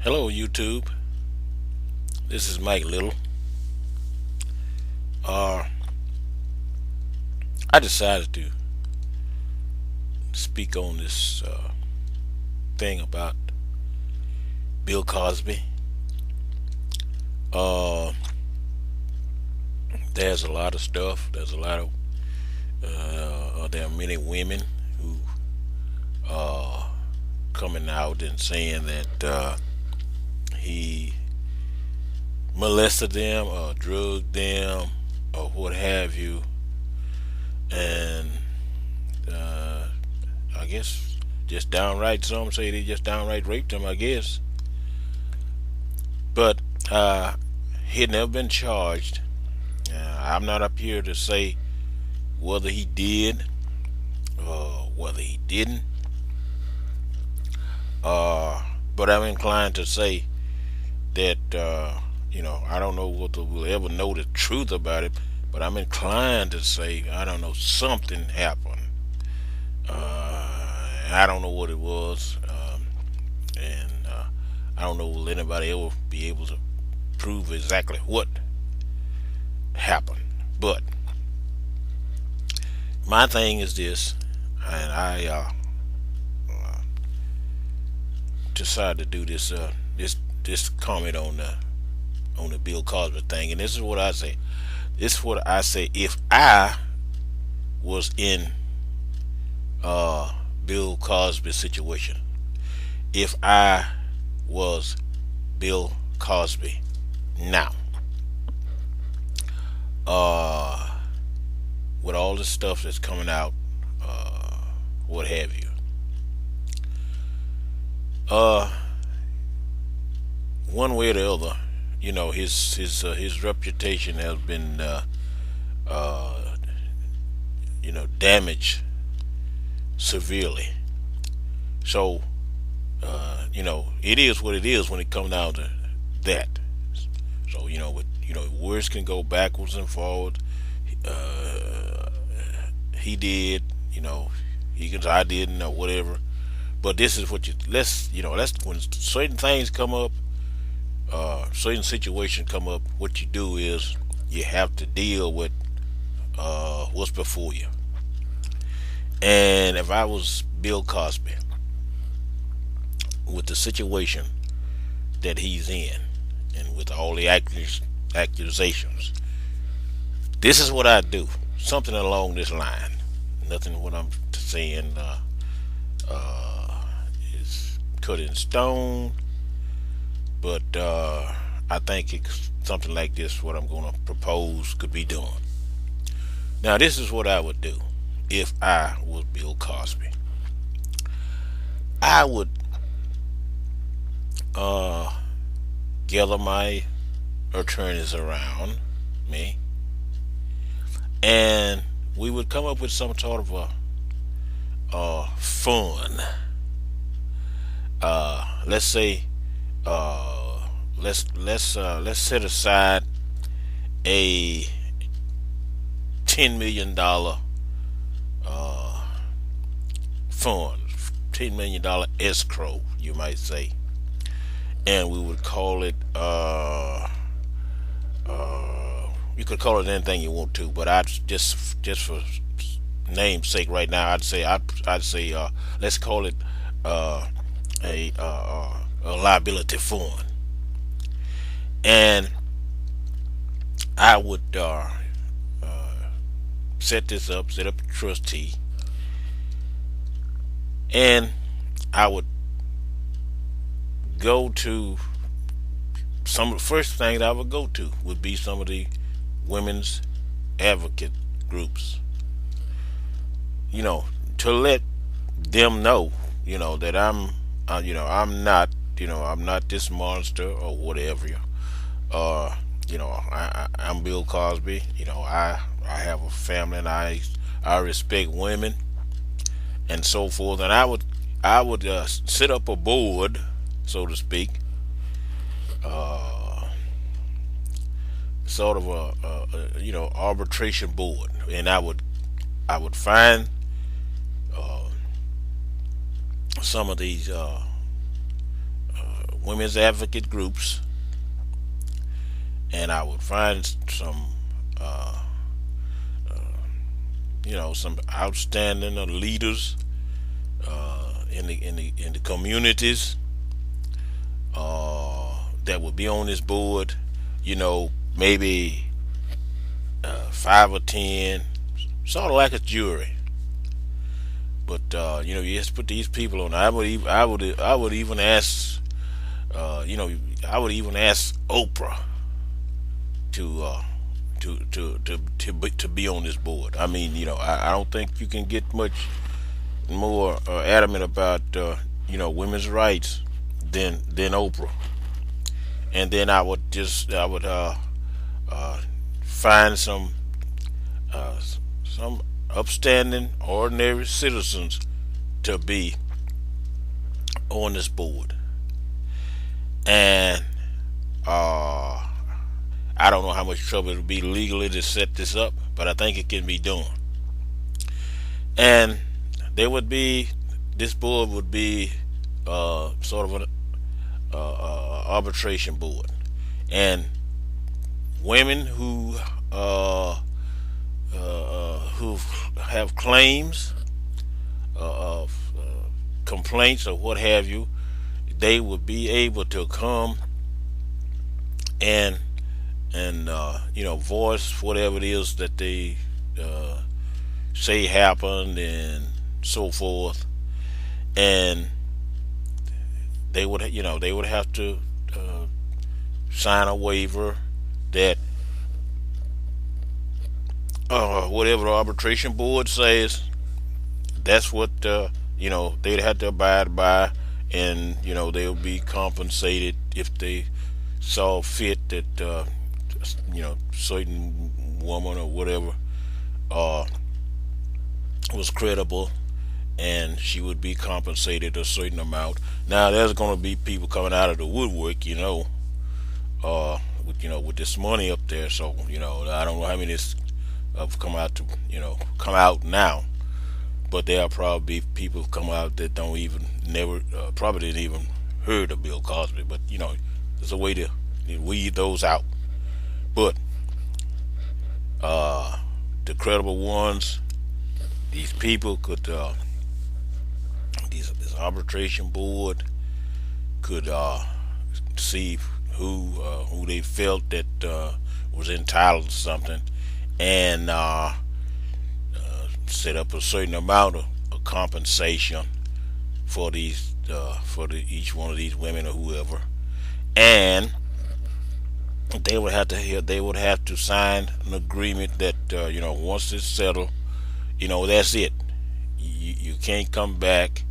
Hello, YouTube. This is Mike Little. Uh, I decided to speak on this thing about Bill Cosby. Uh, there's a lot of stuff. There's a lot of there are many women who uh, coming out and saying that he molested them or drugged them or what have you, and uh, I guess just downright. Some say they just downright raped him. I guess, but he had never been charged. I'm not up here to say whether he did or whether he didn't. But I'm inclined to say that I don't know whether we'll ever know the truth about it. But I'm inclined to say I don't know, something happened. I don't know what it was, and I don't know will anybody ever be able to prove exactly what happened. But my thing is this, and I decided to do this comment on the Bill Cosby thing, and this is what I say. This is what I say. If I was in uh, Bill Cosby's situation, if I was Bill Cosby now, uh, with all the stuff that's coming out, what have you, uh, one way or the other, his reputation has been uh, damaged severely. So it is what it is when it comes down to that. So words can go backwards and forward. Uh, he did, he can I didn't or whatever. But this is what let's when certain things come up, certain situations come up. What you do is you have to deal with what's before you. And if I was Bill Cosby with the situation that he's in, and with all the accusations, this is what I do. Something along this line. Nothing what I'm saying is cut in stone, but I think something like this, what I'm going to propose, could be done. Now, this is what I would do if I was Bill Cosby. I would uh, gather my attorneys around me, and we would come up with some sort of a fund. Let's say, let's set aside a $10 million fund, $10 million escrow, you might say, and we would call it. You could call it anything you want to, but I just for name's sake right now, I'd say let's call it uh, a liability fund, and I would set up a trustee, and I would go to some of the first things I would go to would be some of the women's advocate groups, to let them know, that I'm not this monster or whatever. I'm Bill Cosby. I have a family, and I respect women and so forth. And I would set up a board, so to speak, uh, sort of a arbitration board, and I would find some of these women's advocate groups, and I would find some, uh, some outstanding leaders in the communities that would be on this board. Maybe 5 or 10, sort of like a jury. But you just put these people on. I would even ask, I would even ask Oprah to to be on this board. I mean, I don't think you can get much more adamant about women's rights than Oprah. And then I would find uh, some upstanding, ordinary citizens to be on this board. And I don't know how much trouble it would be legally to set this up, but I think it can be done. And there would be this board would be sort of an arbitration board, and women who have claims of complaints or what have you, they would be able to come and voice whatever it is that they say happened and so forth, and they would have to sign a waiver that whatever the arbitration board says, that's what they'd have to abide by, and they'll be compensated if they saw fit that certain woman or whatever uh, was credible, and she would be compensated a certain amount. Now there's going to be people coming out of the woodwork, with this money up there. So I don't know how many have come out to come out now, but there are probably people who come out that don't even never probably didn't even heard of Bill Cosby. But there's a way to weed those out. But the credible ones, these people could this arbitration board could see who they felt that was entitled to something, and set up a certain amount of compensation for each one of these women or whoever, and they would have to sign an agreement that once it's settled, that's it. You can't come back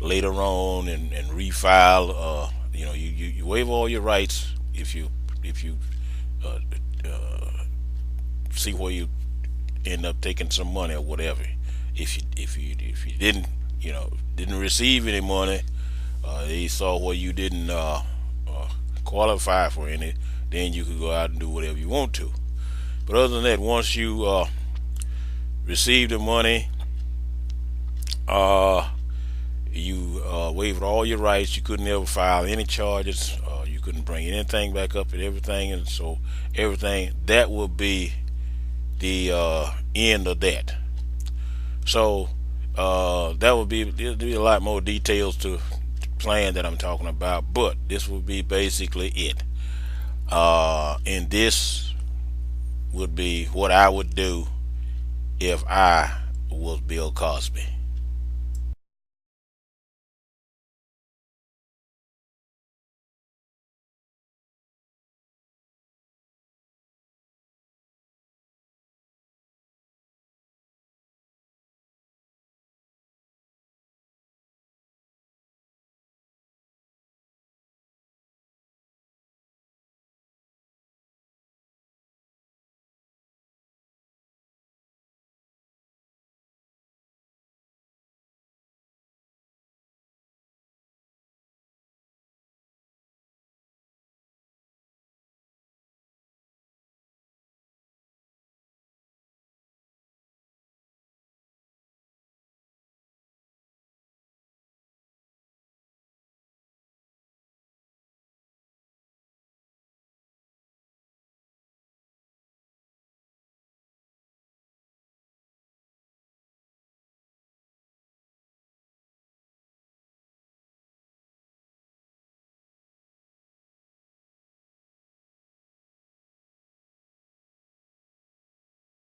later on and refile. You waive all your rights if you uh, uh, see where you end up taking some money or whatever. If you didn't receive any money, they saw where you didn't qualify for any, then you could go out and do whatever you want to. But other than that, once you receive the money, you waived all your rights. You couldn't ever file any charges. You couldn't bring anything back up and everything, and so everything that will be the end of that. So that would be there'll be a lot more details to the plan that I'm talking about, but this would be basically it. And this would be what I would do if I was Bill Cosby.